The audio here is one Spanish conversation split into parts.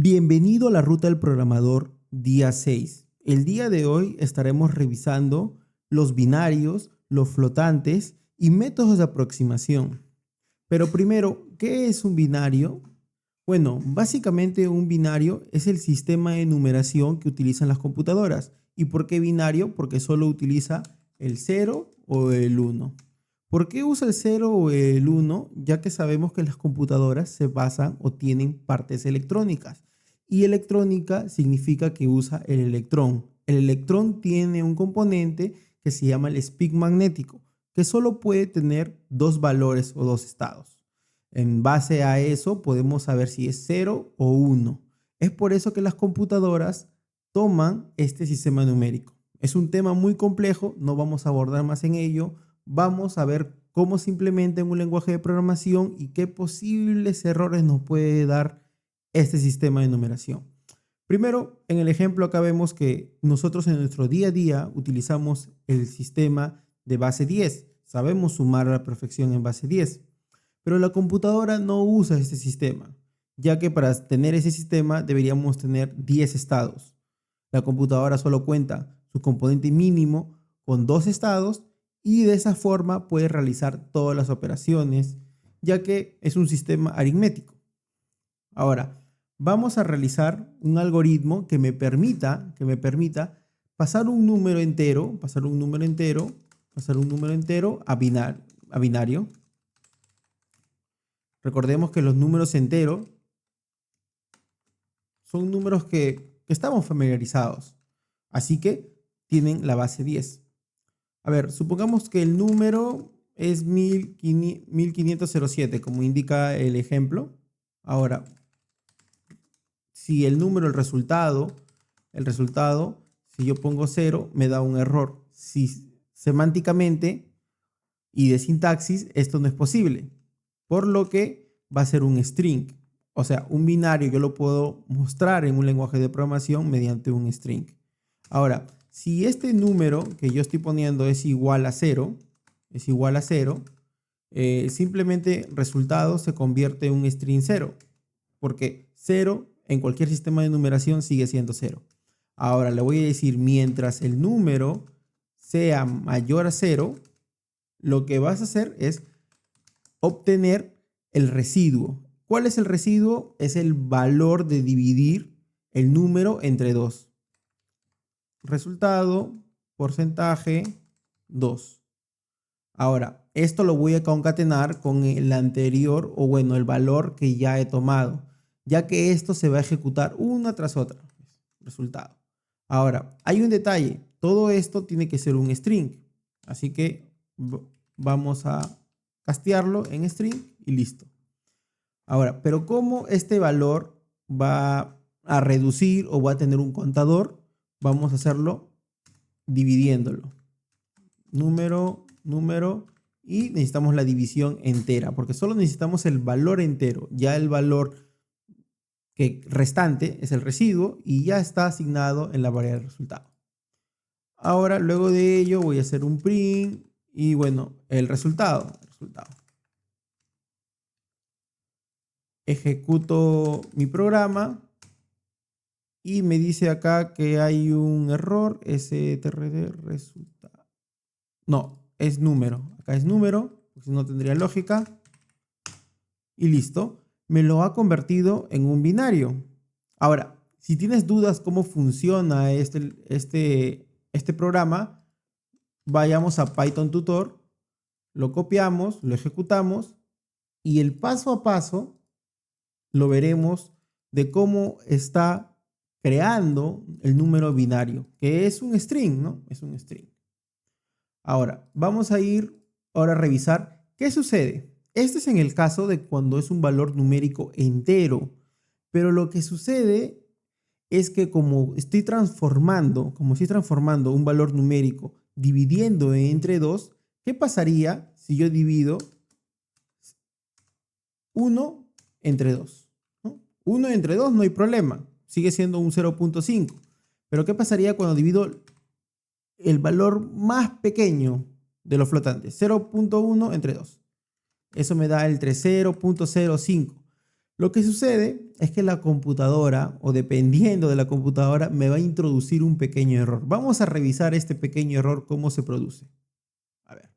Bienvenido a la Ruta del Programador día 6. El día de hoy estaremos revisando los binarios, los flotantes y métodos de aproximación. Pero primero, ¿qué es un binario? Bueno, básicamente un binario es el sistema de numeración que utilizan las computadoras. ¿Y por qué binario? Porque solo utiliza el 0 o el 1. ¿Por qué usa el 0 o el 1? Ya que sabemos que las computadoras se basan o tienen partes electrónicas. Y electrónica significa que usa el electrón. El electrón tiene un componente que se llama el espín magnético, que solo puede tener dos valores o dos estados. En base a eso podemos saber si es 0 o 1. Es por eso que las computadoras toman este sistema numérico. Es un tema muy complejo, no vamos a abordar más en ello. Vamos a ver cómo se implementa en un lenguaje de programación y qué posibles errores nos puede dar este sistema de numeración. Primero, en el ejemplo acá vemos que nosotros en nuestro día a día utilizamos el sistema de base 10. Sabemos sumar a la perfección en base 10. Pero la computadora no usa este sistema, ya que para tener ese sistema deberíamos tener 10 estados. La computadora solo cuenta su componente mínimo con 2 estados y de esa forma puede realizar todas las operaciones, ya que es un sistema aritmético. Ahora, vamos a realizar un algoritmo que me permita pasar un número entero a binario. Recordemos que los números enteros son números que estamos familiarizados, así que tienen la base 10. A ver, supongamos que el número es 1507, como indica el ejemplo. Ahora, si el número, el resultado, si yo pongo 0, me da un error. Si semánticamente y de sintaxis, esto no es posible, por lo que va a ser un string. O sea, un binario yo lo puedo mostrar en un lenguaje de programación mediante un string. Ahora, si este número que yo estoy poniendo es igual a 0, simplemente resultado se convierte en un string 0, porque 0 en cualquier sistema de numeración sigue siendo 0. Ahora le voy a decir, mientras el número sea mayor a 0, lo que vas a hacer es obtener el residuo. ¿Cuál es el residuo? Es el valor de dividir el número entre 2. Resultado, porcentaje, 2. Ahora, esto lo voy a concatenar con el anterior, o bueno, el valor que ya he tomado, ya que esto se va a ejecutar una tras otra. Resultado. Ahora, hay un detalle. Todo esto tiene que ser un string. Así que vamos a castearlo en string y listo. Ahora, pero ¿cómo este valor va a reducir o va a tener un contador? Vamos a hacerlo dividiéndolo. Número, y necesitamos la división entera, porque solo necesitamos el valor entero. Ya el valor que restante es el residuo y ya está asignado en la variable de resultado. Ahora, luego de ello, voy a hacer un print y bueno, el resultado. Ejecuto mi programa y me dice acá que hay un error, strd resultado. No, es número. Acá es número, si no tendría lógica. Y listo. Me lo ha convertido en un binario. Ahora, si tienes dudas cómo funciona este programa, vayamos a Python Tutor, lo copiamos, lo ejecutamos y el paso a paso lo veremos de cómo está creando el número binario, que es un string, ¿no? Es un string. Ahora, vamos a ir ahora a revisar qué sucede. Este es en el caso de cuando es un valor numérico entero, pero lo que sucede es que como estoy transformando un valor numérico dividiendo entre 2, ¿qué pasaría si yo divido 1 entre 2? ¿No? 1 entre 2 no hay problema, sigue siendo un 0.5. Pero ¿qué pasaría cuando divido el valor más pequeño de los flotantes? 0.1 entre 2. Eso me da el 0.05. Lo que sucede es que la computadora, o dependiendo de la computadora, me va a introducir un pequeño error. Vamos a revisar este pequeño error, cómo se produce. A ver.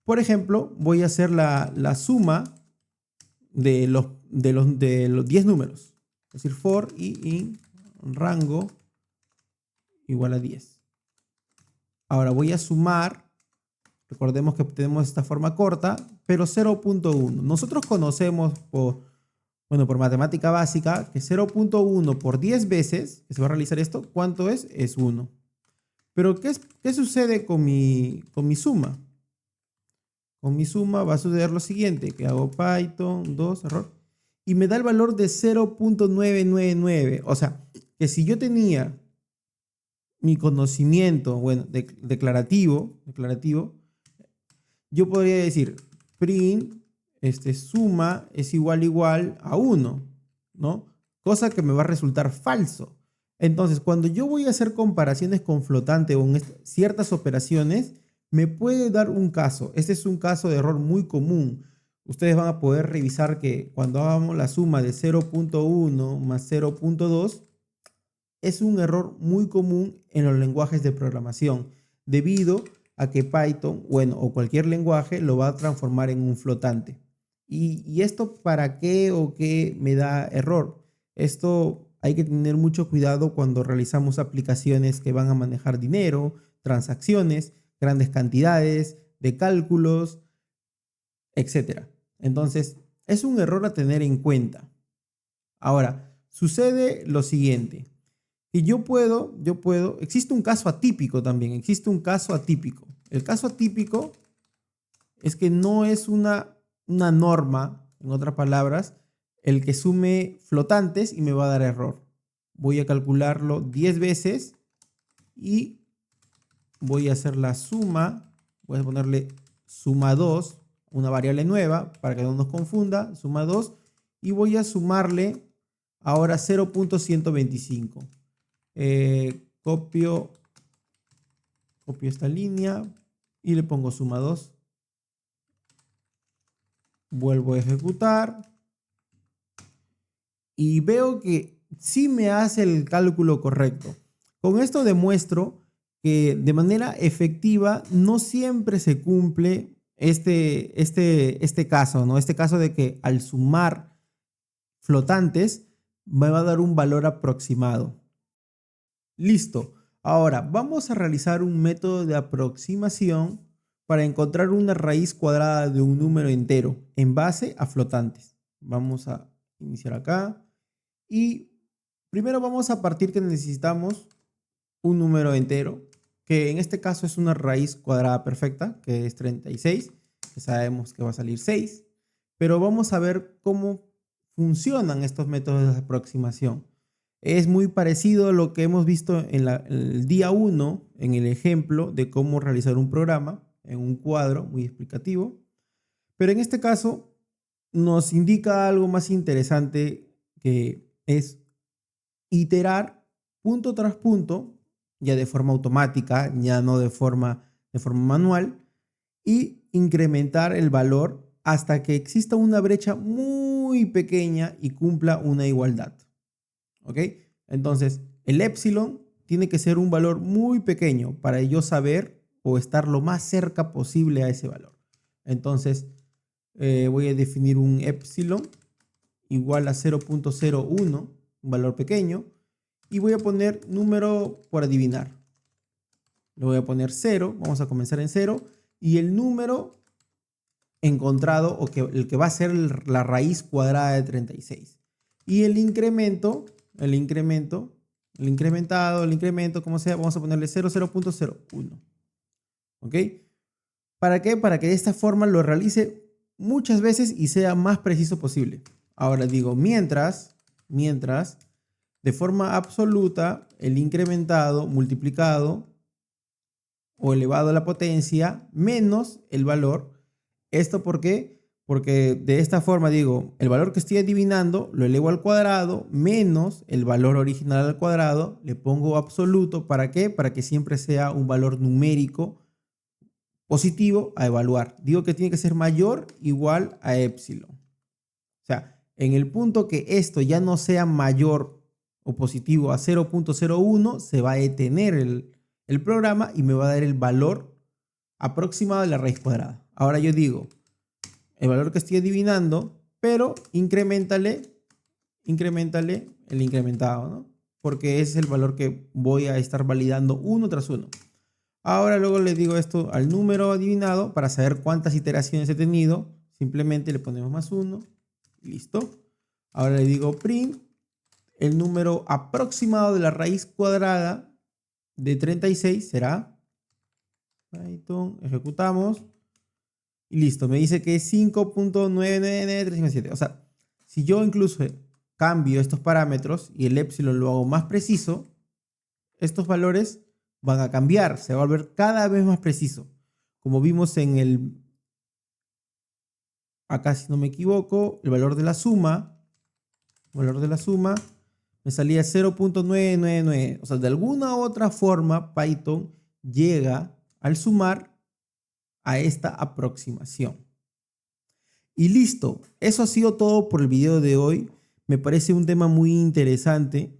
Por ejemplo, voy a hacer la suma de los 10 números. Es decir, for i in rango igual a 10. Ahora voy a sumar. Recordemos que tenemos esta forma corta, pero 0.1. Nosotros conocemos por matemática básica que 0.1 por 10 veces, que se va a realizar esto, ¿cuánto es? Es 1. Pero ¿qué sucede con mi suma? Con mi suma va a suceder lo siguiente, que hago Python 2, error, y me da el valor de 0.999. O sea, que si yo tenía mi conocimiento, declarativo, yo podría decir print suma es igual a 1, ¿no? Cosa que me va a resultar falso. Entonces, cuando yo voy a hacer comparaciones con flotante o en ciertas operaciones, me puede dar un caso. Este es un caso de error muy común. Ustedes van a poder revisar que cuando hagamos la suma de 0.1 más 0.2, es un error muy común en los lenguajes de programación, debido a que Python, o cualquier lenguaje, lo va a transformar en un flotante. ¿Y esto para qué o qué me da error? Esto hay que tener mucho cuidado cuando realizamos aplicaciones que van a manejar dinero, transacciones, grandes cantidades de cálculos, etcétera. Entonces, es un error a tener en cuenta. Ahora, sucede lo siguiente. Y existe un caso atípico también, existe un caso atípico. El caso atípico es que no es una norma, en otras palabras, el que sume flotantes y me va a dar error. Voy a calcularlo 10 veces y voy a hacer la suma, voy a ponerle suma 2, una variable nueva para que no nos confunda, suma 2, y voy a sumarle ahora 0.125. Copio esta línea y le pongo suma 2. Vuelvo a ejecutar y veo que sí me hace el cálculo correcto. Con esto demuestro que de manera efectiva no siempre se cumple este caso, ¿no? Este caso de que al sumar flotantes me va a dar un valor aproximado. Listo. Ahora vamos a realizar un método de aproximación para encontrar una raíz cuadrada de un número entero en base a flotantes. Vamos a iniciar acá y primero vamos a partir que necesitamos un número entero, que en este caso es una raíz cuadrada perfecta, que es 36, que sabemos que va a salir 6, pero vamos a ver cómo funcionan estos métodos de aproximación. Es muy parecido a lo que hemos visto en el día 1, en el ejemplo de cómo realizar un programa, en un cuadro muy explicativo. Pero en este caso nos indica algo más interesante, que es iterar punto tras punto, ya de forma automática, ya no de forma manual, y incrementar el valor hasta que exista una brecha muy pequeña y cumpla una igualdad. ¿Ok? Entonces, el epsilon tiene que ser un valor muy pequeño para yo saber o estar lo más cerca posible a ese valor. Entonces, voy a definir un epsilon igual a 0.01, un valor pequeño, y voy a poner número por adivinar. Le voy a poner 0, vamos a comenzar en 0, y el número encontrado, o el que va a ser la raíz cuadrada de 36. Y el incrementado, como sea, vamos a ponerle 0.01. ¿Ok? ¿Para qué? Para que de esta forma lo realice muchas veces y sea más preciso posible. Ahora digo, mientras, de forma absoluta, el incrementado multiplicado o elevado a la potencia menos el valor. ¿Esto por qué? Porque de esta forma digo, el valor que estoy adivinando lo elevo al cuadrado menos el valor original al cuadrado, le pongo absoluto. ¿Para qué? Para que siempre sea un valor numérico positivo a evaluar. Digo que tiene que ser mayor o igual a epsilon. O sea, En el punto que esto ya no sea mayor o positivo a 0.01, se va a detener el programa y me va a dar el valor aproximado de la raíz cuadrada. Ahora yo digo, el valor que estoy adivinando, pero incrementale el incrementado, ¿no? Porque ese es el valor que voy a estar validando uno tras uno. Ahora luego le digo esto al número adivinado para saber cuántas iteraciones he tenido. Simplemente le ponemos más 1 y listo. Ahora le digo print el número aproximado de la raíz cuadrada de 36 será Python, ejecutamos y listo. Me dice que es 5.99937. O sea, si yo incluso cambio estos parámetros y el epsilon lo hago más preciso, estos valores van a cambiar, se va a volver cada vez más preciso. Como vimos acá si no me equivoco, el valor de la suma me salía 0.999. O sea, de alguna u otra forma Python llega al sumar a esta aproximación. Y listo, eso ha sido todo por el video de hoy. Me parece un tema muy interesante,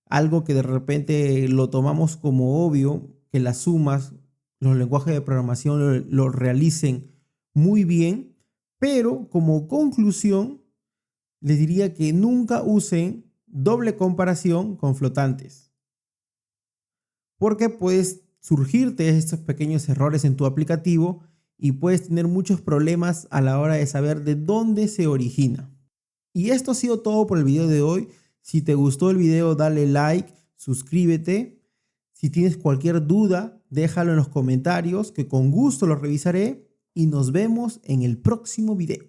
algo que de repente lo tomamos como obvio, que las sumas, los lenguajes de programación lo realicen muy bien, pero como conclusión les diría que nunca usen doble comparación con flotantes, porque puedes surgirte estos pequeños errores en tu aplicativo y puedes tener muchos problemas a la hora de saber de dónde se origina. Y esto ha sido todo por el video de hoy. Si te gustó el video, dale like, suscríbete. Si tienes cualquier duda, déjalo en los comentarios que con gusto lo revisaré y nos vemos en el próximo video.